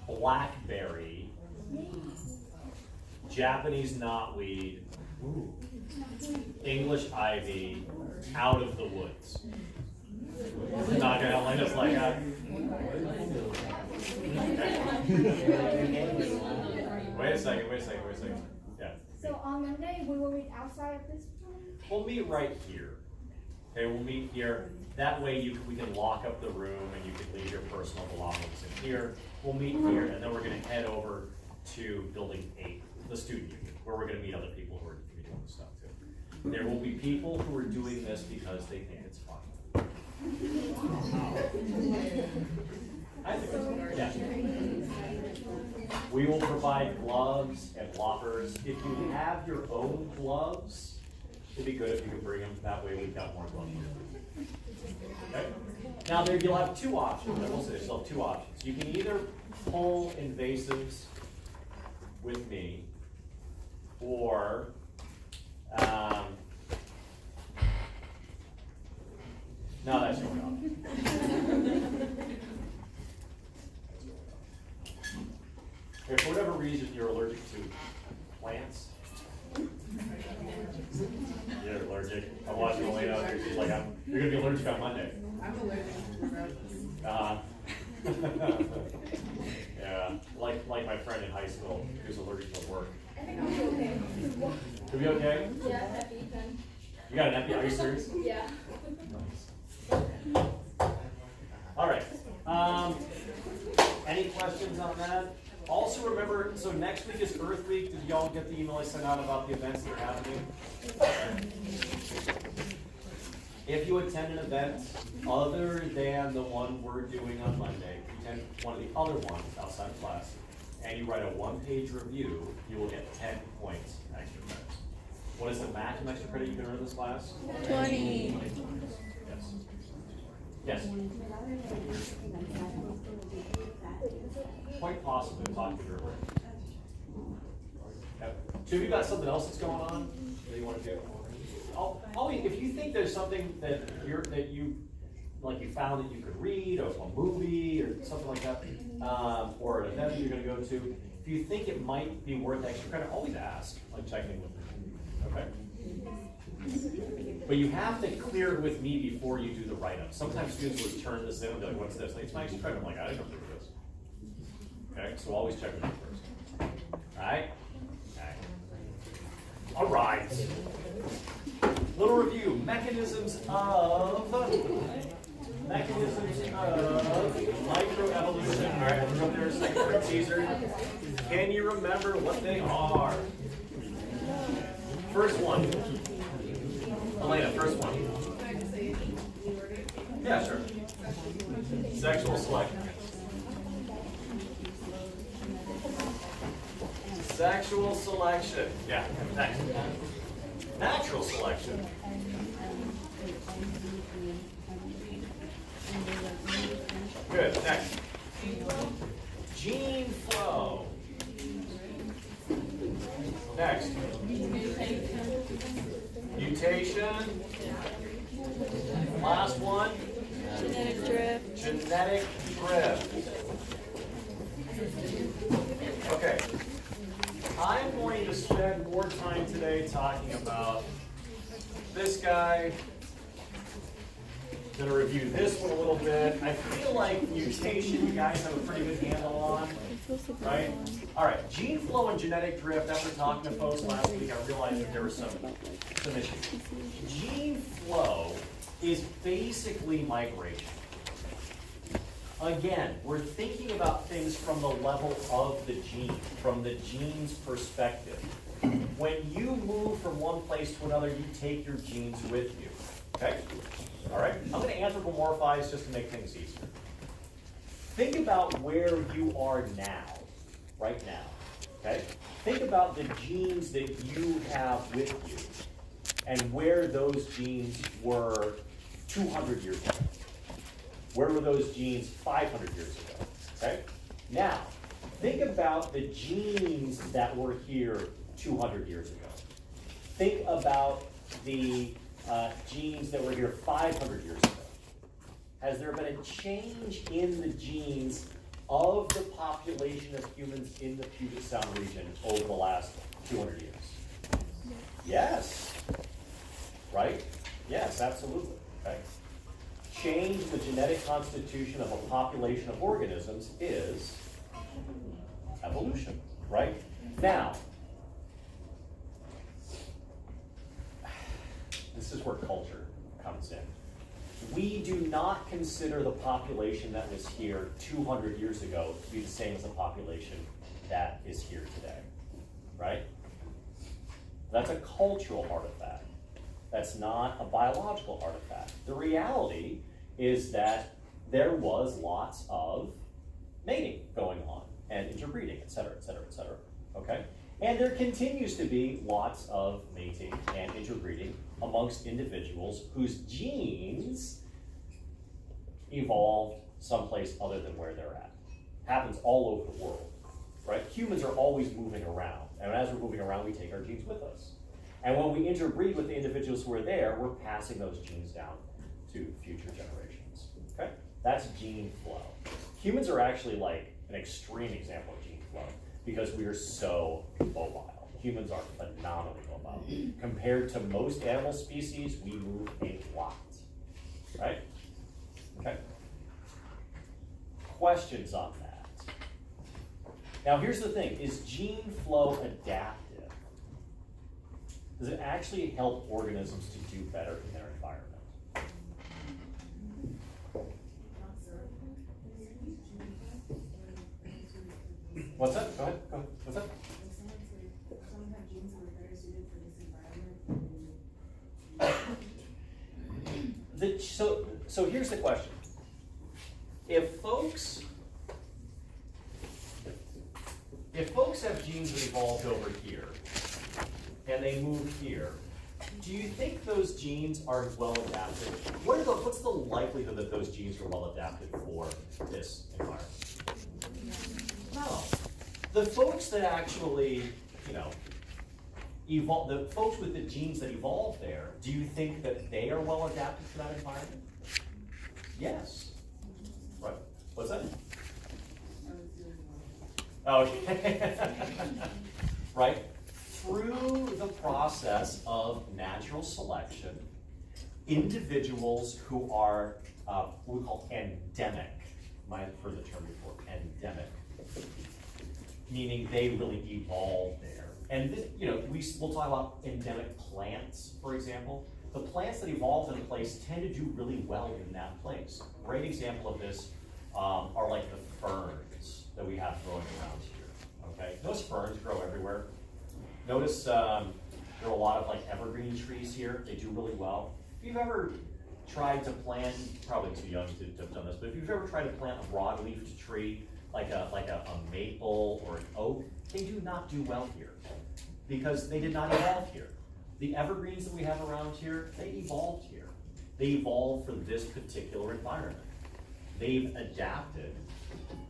blackberry, Japanese knotweed, English ivy, out of the woods. Not gonna let us like that. Wait a second. Yeah. So on Monday, we will meet outside of this room? We'll meet right here. Okay, we'll meet here. That way we can lock up the room and you can leave your personal belongings in here. We'll meet here and then we're gonna head over to building 8, the student union, where we're gonna meet other people who are gonna be doing this stuff too. There will be people who are doing this because they think it's fun. I think it's, yeah. We will provide gloves and lockers. If you have your own gloves, it'd be good if you could bring them. That way we've got more gloves. Okay? Now there you'll have 2 options. I will say this, you'll have 2 options. You can either pull invasives with me, or no, that's going on. If for whatever reason you're allergic to plants, you're allergic. I'm watching Elena. She's like, you're gonna be allergic on Monday. I'm allergic to roses. Yeah, like my friend in high school who's allergic to work. I think I'll be okay. You'll be okay? Yeah, epi then. You got an epi? Are you serious? Yeah. Nice. All right. Any questions on that? Also remember, so next week is Earth Week. Did y'all get the email I sent out about the events that are happening? If you attend an event other than the one we're doing on Monday, if you attend one of the other ones outside of class, and you write a 1-page review, you will get 10 points extra credit. What is the maximum extra credit you can earn in this class? 20. Yes. Yes. Quite possibly talking to her. Okay. So have you got something else that's going on that you want to do? If you think there's something that you found that you could read, or a movie or something like that, or an event you're going to go to, if you think it might be worth extra credit, always ask. Like check in with me. Okay. But you have to clear it with me before you do the write-up. Sometimes students will turn this in and be like, "What's this?" Like, it's my extra credit. I'm like, "I didn't approve this." Okay, so always check with me first. All right. All right. Little review, mechanisms of microevolution. All right, we'll go there a second for a teaser. Can you remember what they are? First one. Elena, first one. Yeah, sure. Sexual selection. Sexual selection. Yeah, next. Natural selection. Good, next. Gene flow. Next. Mutation. Last one. Genetic drift. Genetic drift. Okay. I'm going to spend more time today talking about this guy. Going to review this one a little bit. I feel like mutation you guys have a pretty good handle on, right? All right, gene flow and genetic drift. After talking to folks last week, I realized that there were some issues. Gene flow is basically migration. Again, we're thinking about things from the level of the gene, from the gene's perspective. When you move from one place to another, you take your genes with you, okay? All right, I'm going to anthropomorphize just to make things easier. Think about where you are now, right now, okay? Think about the genes that you have with you and where those genes were 200 years ago. Where were those genes 500 years ago, okay? Now, think about the genes that were here 200 years ago. Think about the genes that were here 500 years ago. Has there been a change in the genes of the population of humans in the Puget Sound region over the last 200 years? Yes. Right? Yes, absolutely. Okay. Change the genetic constitution of a population of organisms is evolution, right? Now, this is where culture comes in. We do not consider the population that was here 200 years ago to be the same as the population that is here today, right? That's a cultural artifact. That's not a biological artifact. The reality is that there was lots of mating going on and interbreeding, et cetera, et cetera, et cetera, okay? And there continues to be lots of mating and interbreeding amongst individuals whose genes evolved someplace other than where they're at. Happens all over the world, right? Humans are always moving around, and as we're moving around, we take our genes with us. And when we interbreed with the individuals who are there, we're passing those genes down to future generations, okay? That's gene flow. Humans are actually like an extreme example of gene flow because we are so mobile. Humans are phenomenally mobile. Compared to most animal species, we move a lot, right? Okay. Questions on that? Now here's the thing, is gene flow adaptive? Does it actually help organisms to do better in their environment? What's that? Go ahead. What's that? Some have genes that are better suited for this environment. So here's the question. If folks have genes that evolved over here and they move here, do you think those genes are well adapted? What's the likelihood that those genes are well adapted for this environment? No. The folks that actually, evolve, the folks with the genes that evolved there, do you think that they are well adapted for that environment? Yes. Right. What's that? Okay. Right? Through the process of natural selection, individuals who are what we call endemic, might have heard the term before, endemic, meaning they really evolved there. And this, we'll talk about endemic plants, for example. The plants that evolved in a place tend to do really well in that place. Great example of this are like the ferns that we have growing around here, okay? Those ferns grow everywhere. Notice there are a lot of like evergreen trees here. They do really well. If you've ever tried to plant, probably too young to have done this, but if you've ever tried to plant a broadleaf tree, like a maple or an oak, they do not do well here because they did not evolve here. The evergreens that we have around here, they evolved here. They evolved for this particular environment. They've adapted,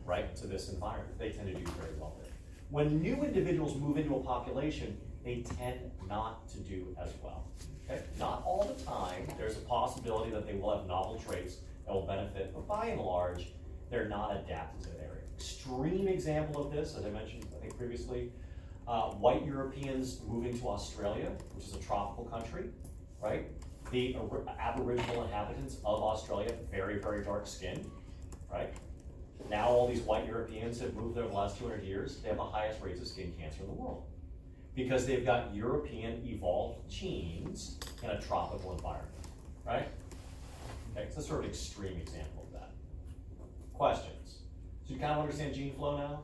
right, to this environment. They tend to do very well there. When new individuals move into a population, they tend not to do as well. Okay? Not all the time. There's a possibility that they will have novel traits that will benefit, but by and large, they're not adapted to the area. Extreme example of this, as I mentioned, I think previously, white Europeans moving to Australia, which is a tropical country, right? The Aboriginal inhabitants of Australia, very, very dark skin, right? Now all these white Europeans have moved there the last 200 years. They have the highest rates of skin cancer in the world because they've got European evolved genes in a tropical environment, right? Okay, so that's sort of an extreme example of that. Questions? So you kind of understand gene flow now?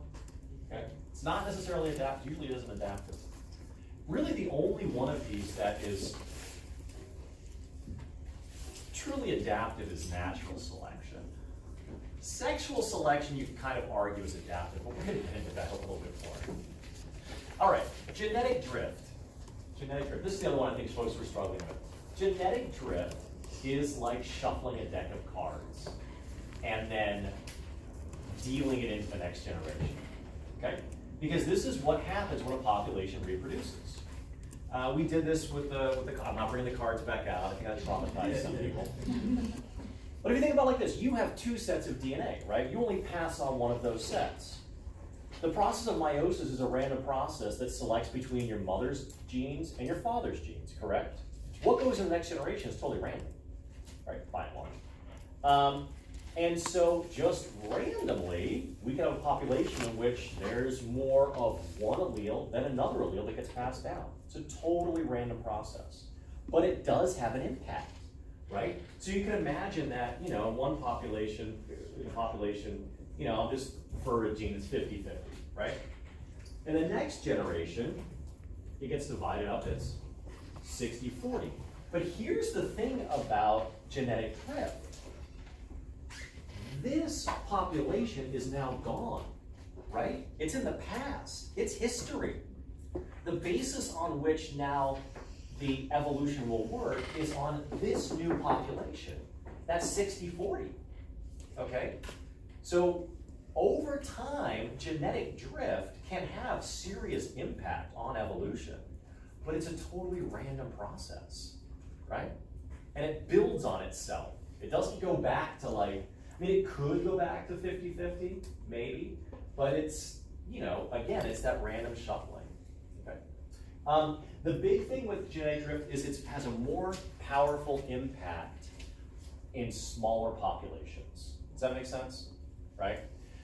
Okay, it's not necessarily adaptive, usually it isn't adaptive. Really the only one of these that is truly adaptive is natural selection. Sexual selection you can kind of argue is adaptive, but we're going to get into that a little bit more. All right, genetic drift. Genetic drift, this is the other one I think folks were struggling with. Genetic drift is like shuffling a deck of cards and then dealing it into the next generation, okay? Because this is what happens when a population reproduces. We did this with the I'm not bringing the cards back out, I think I traumatized some people. But if you think about it like this, you have two sets of DNA, right? You only pass on one of those sets. The process of meiosis is a random process that selects between your mother's genes and your father's genes, correct? What goes in the next generation is totally random, right, by and large. And so just randomly, we can have a population in which there's more of one allele than another allele that gets passed down. It's a totally random process, but it does have an impact, right? So you can imagine that, you know, one population, you know, I'll just refer to a gene that's 50-50, right? In the next generation, it gets divided up as 60-40. But here's the thing about genetic drift. This population is now gone, right? It's in the past, it's history. The basis on which now the evolution will work is on this new population. That's 60-40, okay? So over time, genetic drift can have serious impact on evolution, but it's a totally random process, right? And it builds on itself. It doesn't go back to like, I mean, it could go back to 50-50, maybe, but it's, you know, again, it's that random shuffling, okay? The big thing with genetic drift is it has a more powerful impact in smaller populations. Does that make sense, right?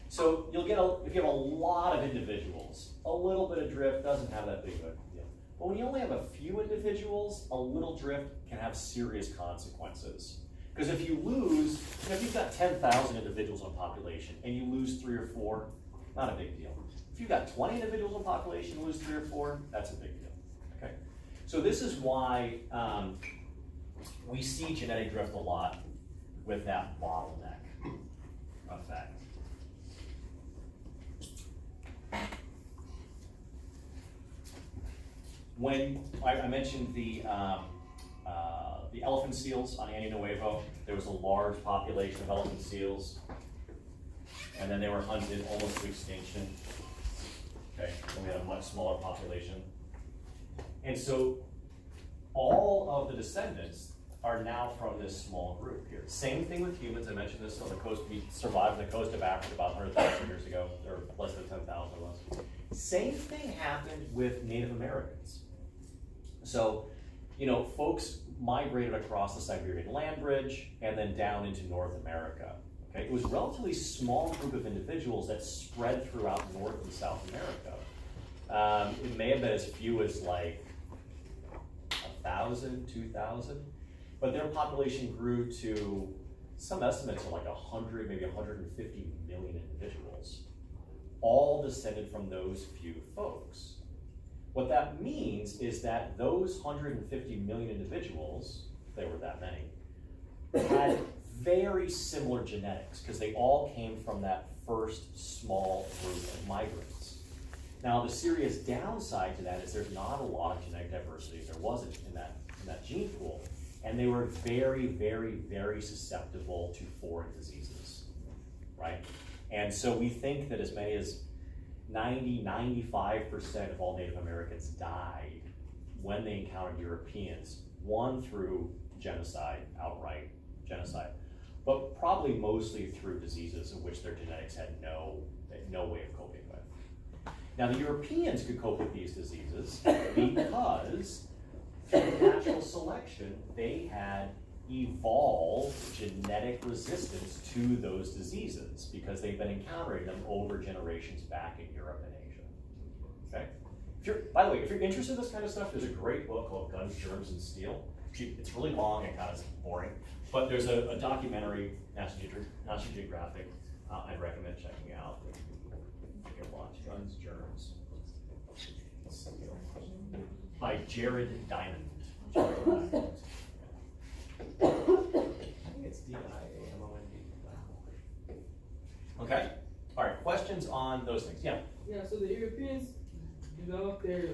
So you'll get, if you have a lot of individuals, a little bit of drift doesn't have that big of a deal. But when you only have a few individuals, a little drift can have serious consequences. Because if you lose, you know, if you've got 10,000 individuals in a population and you lose 3 or 4, not a big deal. If you've got 20 individuals in a population and lose 3 or 4, that's a big deal, okay? So this is why we see genetic drift a lot with that bottleneck effect. When I mentioned the elephant seals on Año Nuevo, there was a large population of elephant seals, and then they were hunted almost to extinction. Okay, and we had a much smaller population. And so all of the descendants are now from this small group here. Same thing with humans. I mentioned this on the coast. We survived on the coast of Africa about 100,000 years ago, or less than 10,000 of us. Same thing happened with Native Americans. So, you know, folks migrated across the Siberian land bridge and then down into North America. Okay, it was a relatively small group of individuals that spread throughout North and South America. It may have been as few as like 1,000, 2,000, but their population grew to some estimates of like 100, maybe 150 million individuals, all descended from those few folks. What that means is that those 150 million individuals, if there were that many, had very similar genetics because they all came from that first small group of migrants. Now, the serious downside to that is there's not a lot of genetic diversity. There wasn't in that gene pool. And they were very, very, very susceptible to foreign diseases, right? And so we think that as many as 95% of all Native Americans died when they encountered Europeans, one through genocide, outright genocide, but probably mostly through diseases in which their genetics had no way of coping with. Now the Europeans could cope with these diseases because through natural selection, they had evolved genetic resistance to those diseases because they've been encountering them over generations back in Europe and Asia. Okay? By the way, if you're interested in this kind of stuff, there's a great book called Guns, Germs, and Steel. It's really long and kind of boring, but there's a documentary, National Geographic, I'd recommend checking out. You can watch Guns, Germs, Steel by Jared Diamond. I think it's D-I-A-M-O-N-D. Okay, all right, questions on those things? Yeah. Yeah, so the Europeans developed their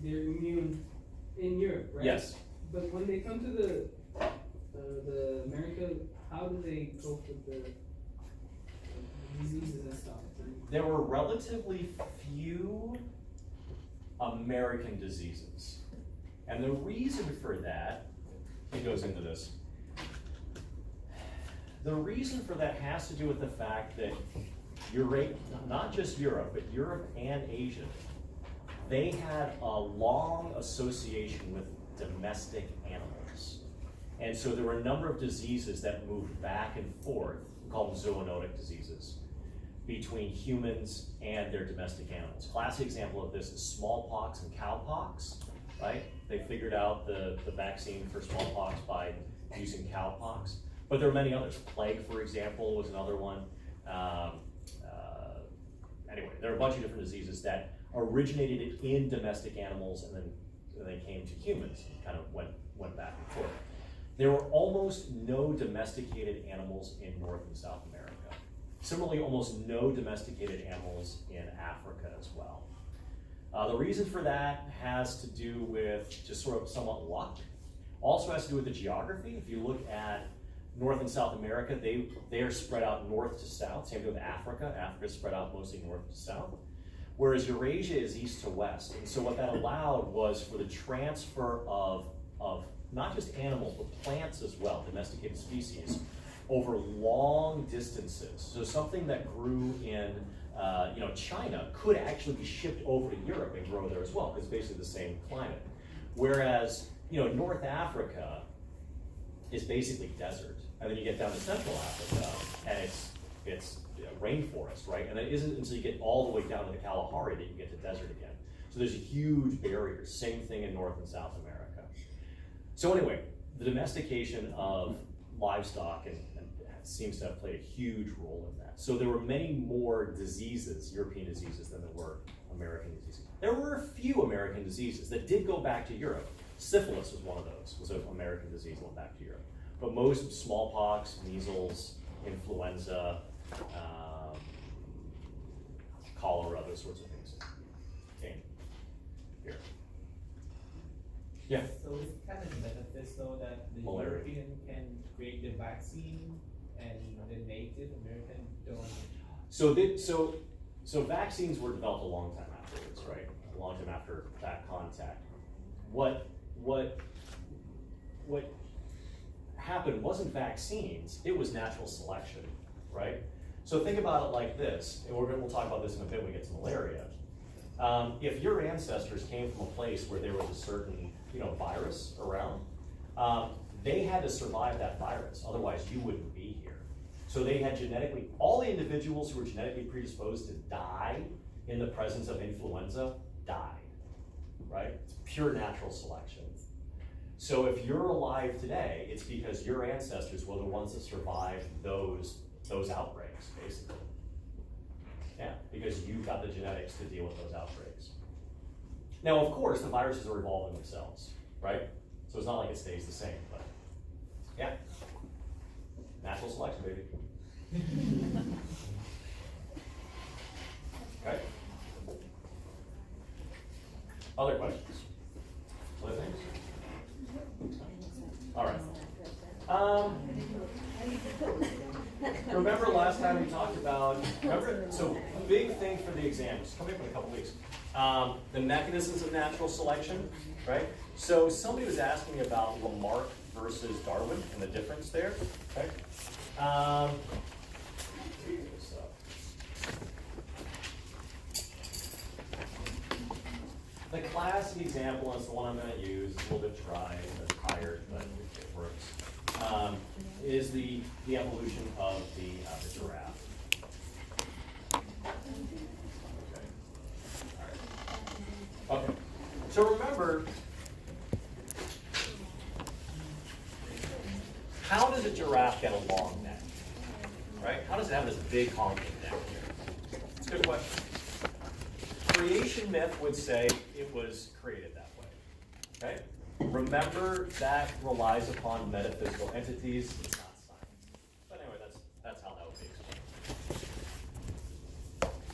their immune in Europe, right? Yes. But when they come to the America, how do they cope with the diseases and stuff? There were relatively few American diseases. And the reason for that, it goes into this, The reason for that has to do with the fact that not just Europe, but Europe and Asia, they had a long association with domestic animals. And so there were a number of diseases that moved back and forth, we call them zoonotic diseases, between humans and their domestic animals. Classic example of this is smallpox and cowpox, right? They figured out the vaccine for smallpox by using cowpox. But there are many others. Plague, for example, was another one. Anyway, there are a bunch of different diseases that originated in domestic animals and then they came to humans and kind of went back and forth. There were almost no domesticated animals in North and South America. Similarly, almost no domesticated animals in Africa as well. The reason for that has to do with just sort of somewhat luck. Also has to do with the geography. If you look at North and South America, they are spread out north to south. Same thing with Africa. Africa is spread out mostly north to south. Whereas Eurasia is east to west. And so what that allowed was for the transfer of not just animals, but plants as well, domesticated species, over long distances. So something that grew in China could actually be shipped over to Europe and grow there as well, because it's basically the same climate. Whereas North Africa is basically desert. And then you get down to Central Africa, and it's rainforest, right? And it isn't until you get all the way down to the Kalahari that you get to desert again. So there's huge barriers. Same thing in North and South America. So anyway, the domestication of livestock and seems to have played a huge role in that. So there were many more diseases, European diseases, than there were American diseases. There were a few American diseases that did go back to Europe. Syphilis was one of those, was an American disease that went back to Europe. But most smallpox, measles, influenza, cholera, those sorts of things came here. Yeah? So it's kind of beneficial that the Malaria. European can create the vaccine and the Native American don't. So vaccines were developed a long time afterwards, right? A long time after that contact. What happened wasn't vaccines, it was natural selection, right? So think about it like this, and we'll talk about this in a bit when we get to malaria. If your ancestors came from a place where there was a certain virus around, they had to survive that virus, otherwise you wouldn't be here. So they had all the individuals who were genetically predisposed to die in the presence of influenza died, right? It's pure natural selection. So if you're alive today, it's because your ancestors were the ones that survived those outbreaks, basically. Yeah, because you've got the genetics to deal with those outbreaks. Now, of course, the viruses are evolving themselves, right? So it's not like it stays the same, but yeah. Natural selection, baby. Okay. Other questions? Other things? All right. Remember last time we talked about, so big thing for the exam, it's coming up in a couple weeks, the mechanisms of natural selection, right? So somebody was asking me about Lamarck versus Darwin and the difference there, okay? The classic example, and it's the one I'm going to use, it's a little bit tired, but it works, is the evolution of the giraffe. Okay, so remember, how does a giraffe get a long neck, right? How does it have this big honking neck here? It's a good question. Creation myth would say it was created that way, okay? Remember, that relies upon metaphysical entities, it's not science. But anyway, that's how that would be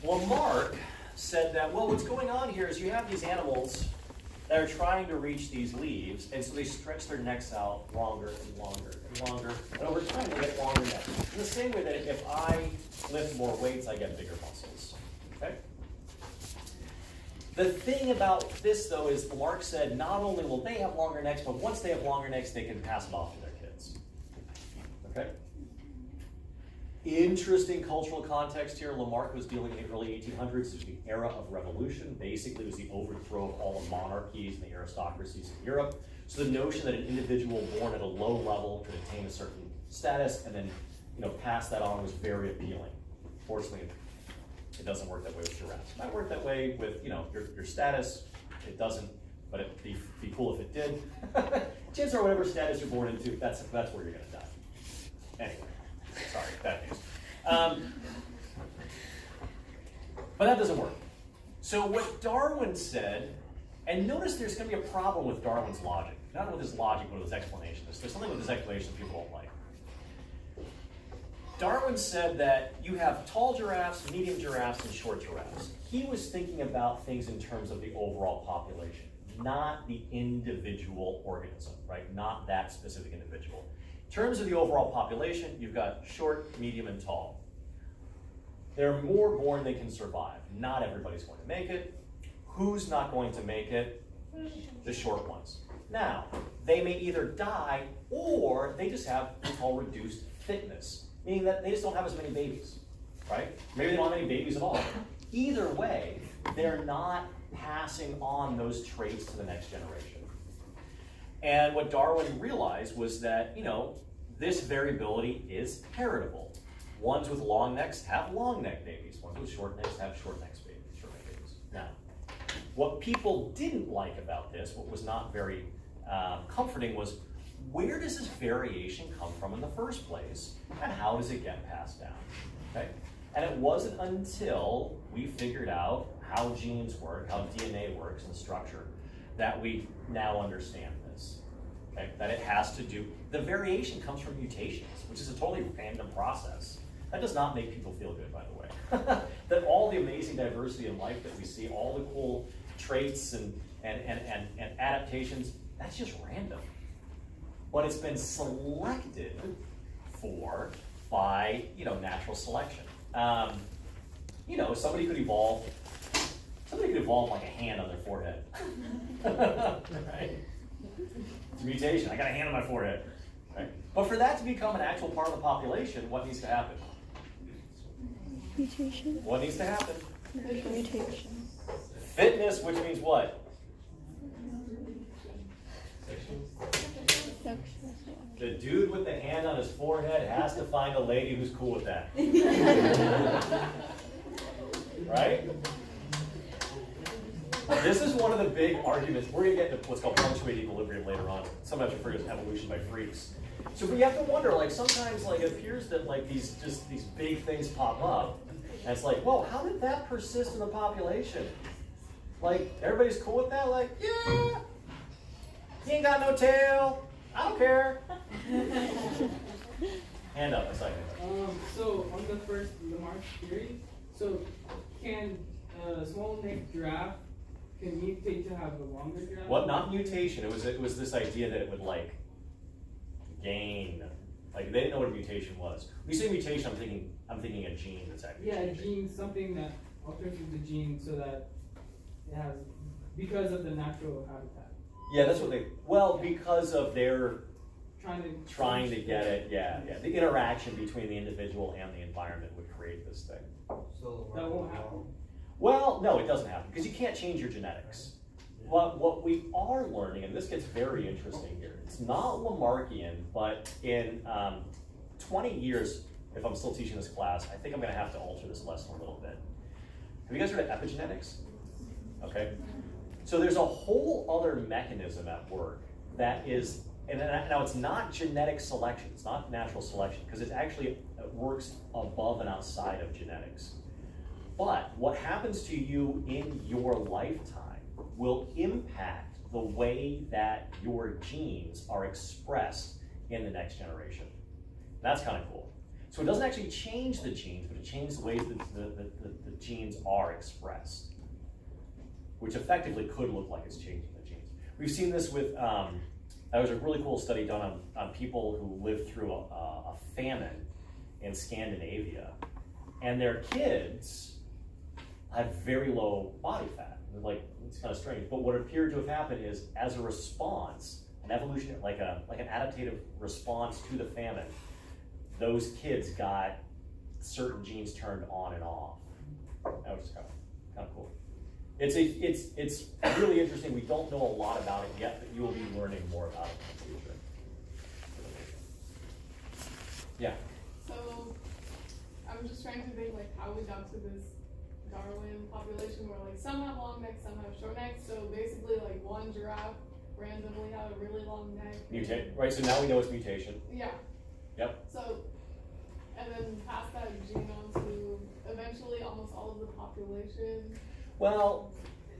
explained. Lamarck said that, well, what's going on here is you have these animals that are trying to reach these leaves, and so they stretch their necks out longer and longer and longer, and over time they get longer necks. In the same way that if I lift more weights, I get bigger muscles, okay? The thing about this, though, is Lamarck said not only will they have longer necks, but once they have longer necks, they can pass it off to their kids. Okay? Interesting cultural context here. Lamarck was dealing in the early 1800s. It was the era of revolution. Basically, it was the overthrow of all the monarchies and the aristocracies in Europe. So the notion that an individual born at a low level could attain a certain status and then, pass that on was very appealing. Fortunately, it doesn't work that way with giraffes. It might work that way with, your status. It doesn't, but it'd be cool if it did. Chances are whatever status you're born into, that's where you're gonna die. Anyway, sorry, bad news. But that doesn't work. So what Darwin said, and notice there's gonna be a problem with Darwin's logic. Not with his logic, but with his explanation. There's something with his explanation people don't like. Darwin said that you have tall giraffes, medium giraffes, and short giraffes. He was thinking about things in terms of the overall population, not the individual organism, right? Not that specific individual. In terms of the overall population, you've got short, medium, and tall. There are more born than can survive. Not everybody's going to make it. Who's not going to make it? The short ones. Now, they may either die or they just have what's called reduced fitness, meaning that they just don't have as many babies, right? Maybe they don't have any babies at all. Either way, they're not passing on those traits to the next generation. And what Darwin realized was that, this variability is heritable. Ones with long necks have long neck babies. Ones with short necks have short neck babies. Now, what people didn't like about this, what was not very comforting, was where does this variation come from in the first place, and how does it get passed down? Okay? And it wasn't until we figured out how genes work, how DNA works and structure, that we now understand this. Okay? That it has to do, the variation comes from mutations, which is a totally random process. That does not make people feel good, by the way. That all the amazing diversity in life that we see, all the cool traits and adaptations, that's just random. But it's been selected for by, natural selection. Somebody could evolve like a hand on their forehead. Right? It's a mutation. I got a hand on my forehead. Right? But for that to become an actual part of the population, what needs to happen? Mutation. What needs to happen? Mutation. Fitness, which means what? The dude with the hand on his forehead has to find a lady who's cool with that. Right? This is one of the big arguments. We're going to get into what's called punctuated equilibrium later on. Sometimes referred to as evolution by freaks. So we have to wonder, sometimes it appears that these big things pop up, and it's well, how did that persist in the population? Everybody's cool with that? Yeah, he ain't got no tail. I don't care. Hand up a second. So on the first Lamarck theory, so can a small neck giraffe can mutate to have a longer giraffe? What? Not mutation. It was this idea that it would gain. They didn't know what a mutation was. When you say mutation, I'm thinking a gene that's actually a changing. gene, something that alters the gene so that it has, because of the natural habitat. Yeah, that's what because of their trying to get it, yeah. The interaction between the individual and the environment would create this thing. So that won't happen? Well, no, it doesn't happen, because you can't change your genetics. What we are learning, and this gets very interesting here, it's not Lamarckian, but in 20 years, if I'm still teaching this class, I think I'm going to have to alter this lesson a little bit. Have you guys heard of epigenetics? Okay. So there's a whole other mechanism at work that is, and now it's not genetic selection, it's not natural selection, because it works above and outside of genetics. But what happens to you in your lifetime will impact the way that your genes are expressed in the next generation. That's kind of cool. So it doesn't actually change the genes, but it changes the ways that the genes are expressed, which effectively could look like it's changing the genes. We've seen this with, there was a really cool study done on people who lived through a famine in Scandinavia, and their kids had very low body fat. It's kind of strange, but what appeared to have happened is, as a response, an evolution, like an adaptive response to the famine, those kids got certain genes turned on and off. That was kind of cool. It's really interesting. We don't know a lot about it yet, but you will be learning more about it in the future. Yeah. So, I'm just trying to think like how we got to this Darwin population where like some have long necks, some have short necks. So basically like one giraffe randomly had a really long neck. Mutate, right? So now we know it's mutation. Yeah. Yep. So, and then pass that gene on to eventually almost all of the population. Well,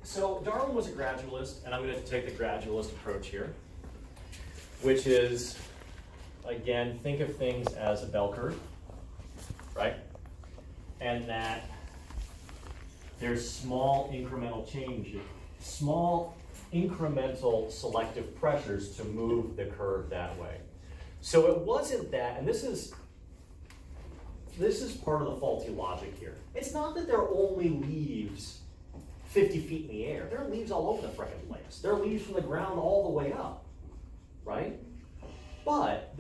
so Darwin was a gradualist, and I'm going to take the gradualist approach here, which is, again, think of things as a bell curve, right? And that there's small incremental changes, small incremental selective pressures to move the curve that way. So it wasn't that, and this is part of the faulty logic here. It's not that there are only leaves 50 feet in the air. There are leaves all over the frickin' place. There are leaves from the ground all the way up, right? But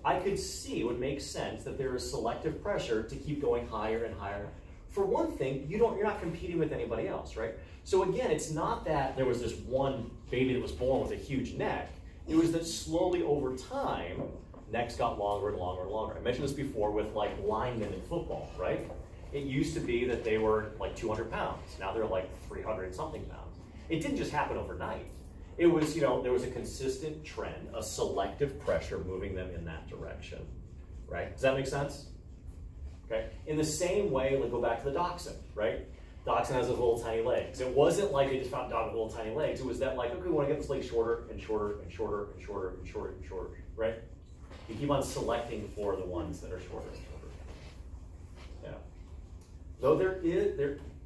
I could see it would make sense that there is selective pressure to keep going higher and higher. For one thing, you're not competing with anybody else, right? So again, it's not that there was this one baby that was born with a huge neck. It was that slowly over time, necks got longer and longer and longer. I mentioned this before with like linemen in football, right? It used to be that they were like 200 pounds. Now they're like 300 something pounds. It didn't just happen overnight. It was, there was a consistent trend, a selective pressure moving them in that direction, right? Does that make sense? Okay. In the same way, let's go back to the dachshund, right? Dachshund has those little tiny legs. It wasn't like they just found a dog with little tiny legs. It was that like, okay, we want to get this leg shorter and shorter and shorter and shorter and shorter and shorter, right? You keep on selecting for the ones that are shorter and shorter. Yeah. Though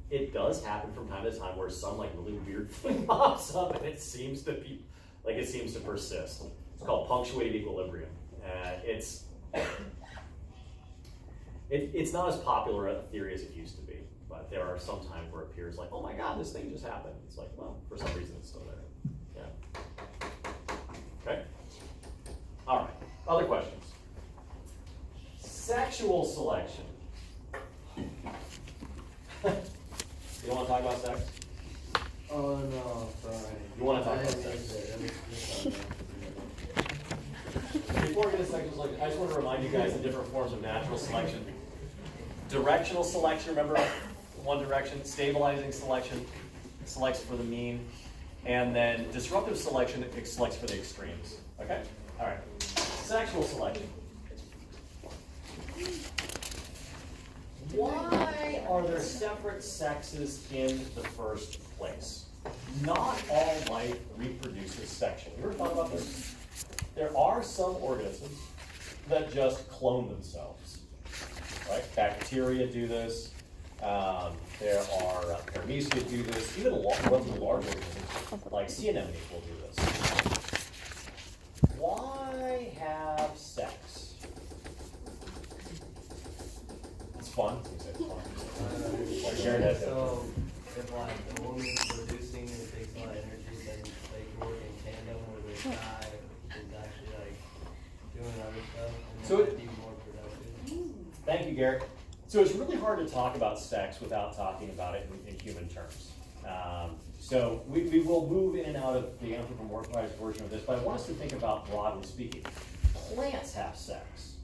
it does happen from time to time where some like really weird thing pops up and it seems to persist. It's called punctuated equilibrium. It's not as popular a theory as it used to be, but there are some times where it appears like, oh my God, this thing just happened. It's like, well, for some reason it's still there. Yeah. Okay. All right. Other questions? Sexual selection. You want to talk about sex? Oh no, sorry. You want to talk about sex? Before we get to sexual selection, I just want to remind you guys the different forms of natural selection. Directional selection, remember one direction. Stabilizing selection selects for the mean. And then disruptive selection selects for the extremes. Okay? All right. Sexual selection. Why are there separate sexes in the first place? Not all life reproduces sexually. You ever thought about this? There are some organisms that just clone themselves, right? Bacteria do this. There are paramecia do this. Even relatively large organisms like sea anemones will do this. Why have sex? It's fun. You say it's fun. Sharing that. So, if like the woman's producing and it takes a lot of energy, then they can work in tandem where the guy is actually like doing other stuff and So then it- be more productive. Thank you, Garrett. So it's really hard to talk about sex without talking about it in human terms. So we will move in and out of the anthropomorphized version of this, but I want us to think about broadly speaking. Plants have sex,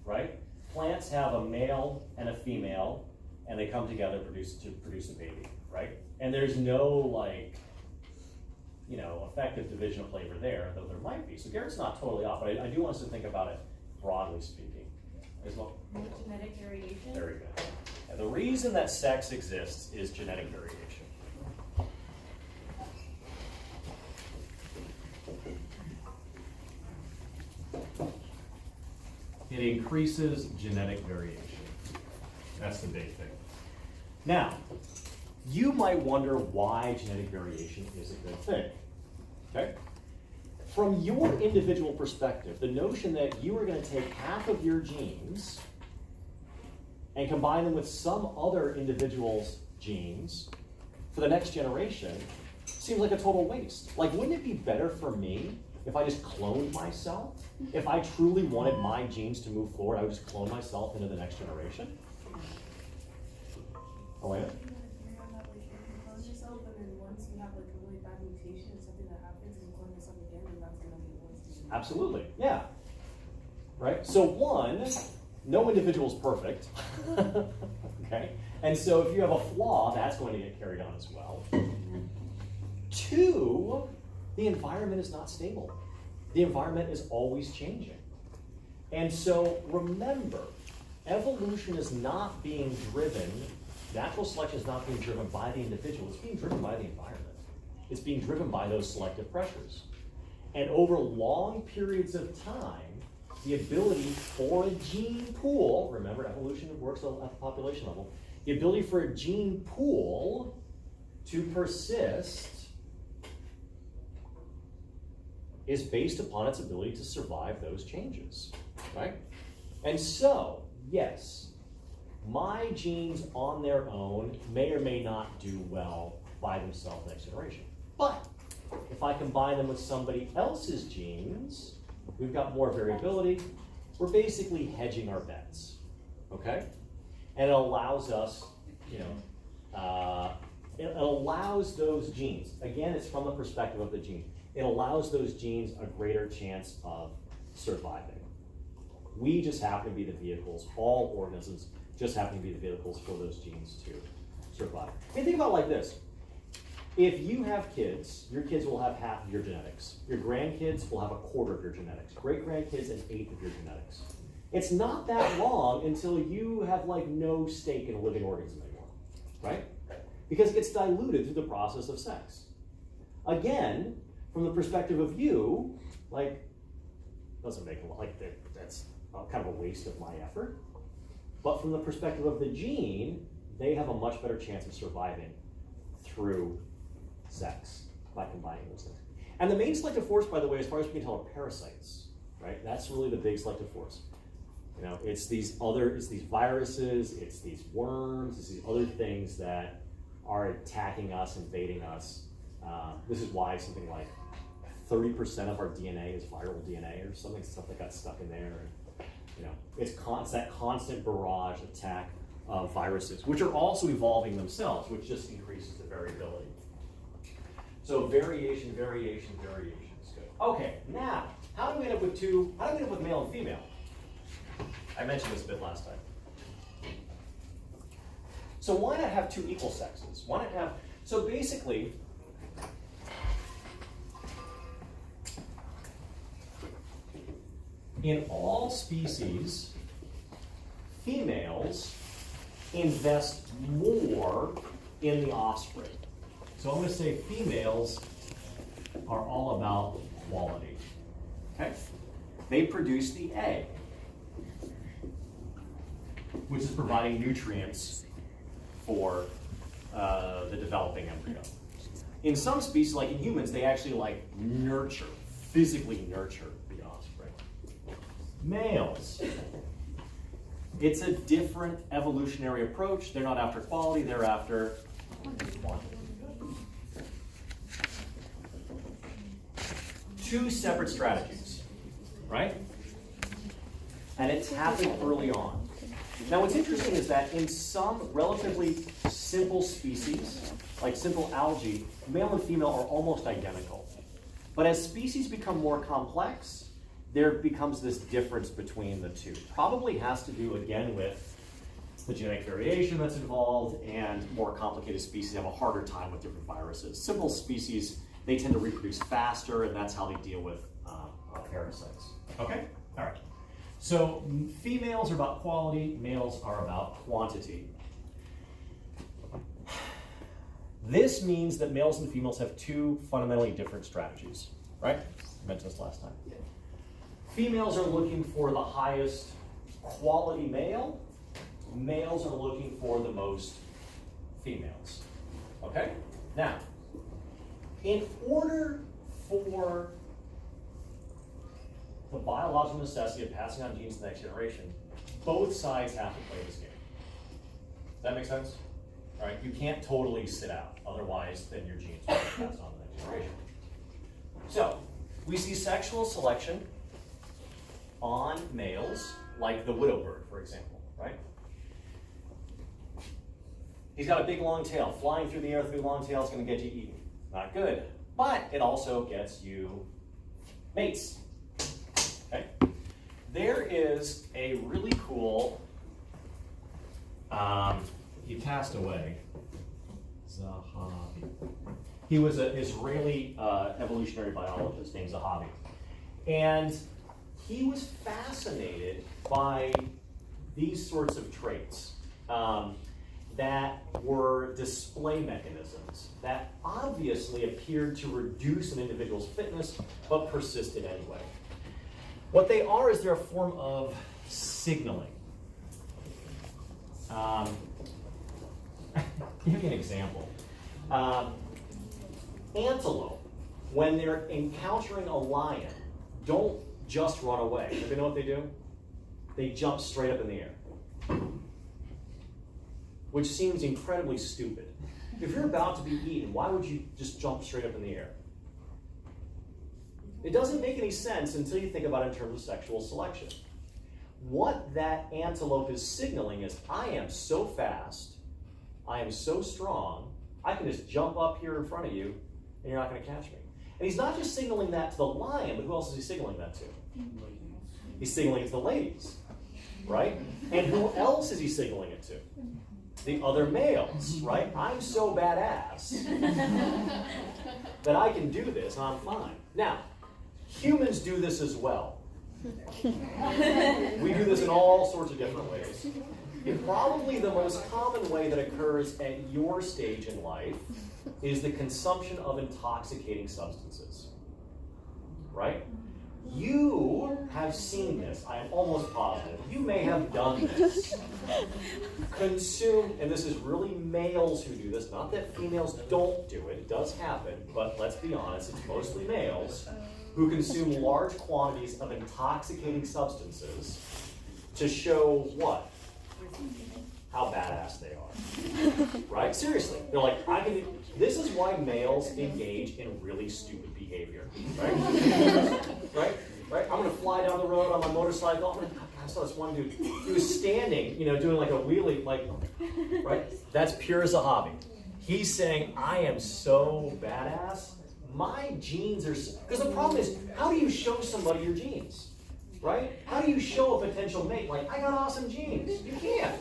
right? Plants have a male and a female, and they come together to produce a baby, right? And there's no effective division of labor there, though there might be. So Garrett's not totally off, but I do want us to think about it broadly speaking as well. Genetic variation. Very good. And the reason that sex exists is genetic variation. It increases genetic variation. That's the big thing. Now, you might wonder why genetic variation is a good thing. Okay? From your individual perspective, the notion that you are going to take half of your genes and combine them with some other individual's genes for the next generation seems like a total waste. Like, wouldn't it be better for me if I just cloned myself? If I truly wanted my genes to move forward, I would just clone myself into the next generation? Elena? Clone yourself, and then once you have like a really bad mutation or something that happens and you clone yourself again, then that's gonna be worse. Absolutely, yeah. Right? So one, no individual is perfect. Okay? And so if you have a flaw, that's going to get carried on as well. Two, the environment is not stable. The environment is always changing. And so remember, evolution is not being driven, natural selection is not being driven by the individual, it's being driven by the environment. It's being driven by those selective pressures. And over long periods of time, the ability for a gene pool, remember evolution works at the population level, the ability for a gene pool to persist is based upon its ability to survive those changes, right? And so, yes, my genes on their own may or may not do well by themselves next generation. But if I combine them with somebody else's genes, we've got more variability. We're basically hedging our bets, okay? And it allows us, it allows those genes, again, it's from the perspective of the gene, it allows those genes a greater chance of surviving. We just happen to be the vehicles, all organisms just happen to be the vehicles for those genes to survive. I mean, think about it like this. If you have kids, your kids will have half of your genetics. Your grandkids will have a quarter of your genetics. Great-grandkids, an eighth of your genetics. It's not that long until you have like no stake in a living organism anymore, right? Because it gets diluted through the process of sex. Again, from the perspective of you, like, doesn't make a lot, like that's kind of a waste of my effort. But from the perspective of the gene, they have a much better chance of surviving through sex by combining those things. And the main selective force, by the way, as far as we can tell, are parasites, right? That's really the big selective force. You know, it's these viruses, it's these worms, it's these other things that are attacking us, invading us. This is why something like 30% of our DNA is viral DNA or something, stuff that got stuck in there. And, you know, it's that constant barrage attack of viruses, which are also evolving themselves, which just increases the variability. So variation is good. Okay, now, how do we end up with male and female? I mentioned this a bit last time. So why not have two equal sexes? Why not have, so basically, in all species, females invest more in the offspring. So I'm going to say females are all about quality. Okay? They produce the egg, which is providing nutrients for the developing embryo. In some species, like in humans, they actually physically nurture the offspring. Males, it's a different evolutionary approach. They're not after quality, they're after quantity. Two separate strategies, right? And it's happened early on. Now what's interesting is that in some relatively simple species, like simple algae, male and female are almost identical. But as species become more complex, there becomes this difference between the two. Probably has to do, again, with the genetic variation that's involved, and more complicated species have a harder time with different viruses. Simple species, they tend to reproduce faster, and that's how they deal with parasites. Okay? All right. So females are about quality, males are about quantity. This means that males and females have two fundamentally different strategies, right? I mentioned this last time. Females are looking for the highest quality male. Males are looking for the most females. Okay? Now, in order for the biological necessity of passing on genes to the next generation, both sides have to play this game. Does that make sense? All right, you can't totally sit out, otherwise then your genes will be passed on to the next generation. So, we see sexual selection on males, like the widow bird, for example, right? He's got a big long tail. Flying through the air through the long tail is going to get you eaten. Not good. But it also gets you mates. Okay? There is a really cool, he passed away, Zahavi. He was an Israeli evolutionary biologist named Zahavi. And he was fascinated by these sorts of traits that were display mechanisms that obviously appeared to reduce an individual's fitness, but persisted anyway. What they are is they're a form of signaling. Give me an example. Antelope, when they're encountering a lion, don't just run away. Do you know what they do? They jump straight up in the air, which seems incredibly stupid. If you're about to be eaten, why would you just jump straight up in the air? It doesn't make any sense until you think about it in terms of sexual selection. What that antelope is signaling is, I am so fast, I am so strong, I can just jump up here in front of you, and you're not going to catch me. And he's not just signaling that to the lion, but who else is he signaling that to? He's signaling it to the ladies, right? And who else is he signaling it to? The other males, right? I'm so badass that I can do this and I'm fine. Now, humans do this as well. We do this in all sorts of different ways. Probably the most common way that occurs at your stage in life is the consumption of intoxicating substances, right? You have seen this, I am almost positive. You may have done this. Consumed, and this is really males who do this, not that females don't do it, it does happen, but let's be honest, it's mostly males who consume large quantities of intoxicating substances to show what? How badass they are. Right? Seriously. They're like, this is why males engage in really stupid behavior. Right? Right? Right? I'm gonna fly down the road on my motorcycle. I saw this one dude. He was standing, doing like a wheelie, right? That's pure as a hobby. He's saying, I am so badass. My genes are, because the problem is, how do you show somebody your genes? Right? How do you show a potential mate? Like, I got awesome genes. You can't.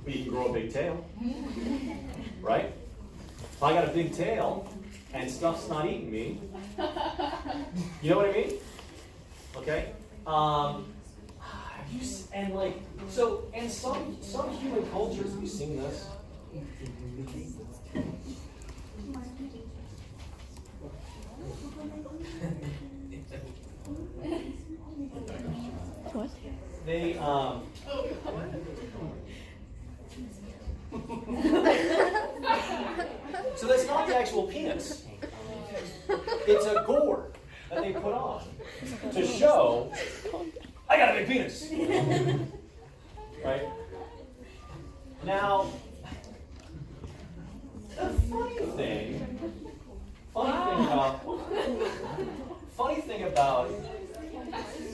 But you can grow a big tail. Right? If I got a big tail and stuff's not eating me, you know what I mean? Okay? And some human cultures, have you seen this? What? They, so that's not the actual penis. It's a gourd that they put on to show, I got a big penis. Right? Now, the funny thing about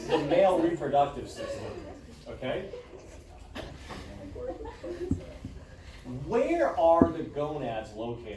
the male reproductive system, okay? Where are the gonads located?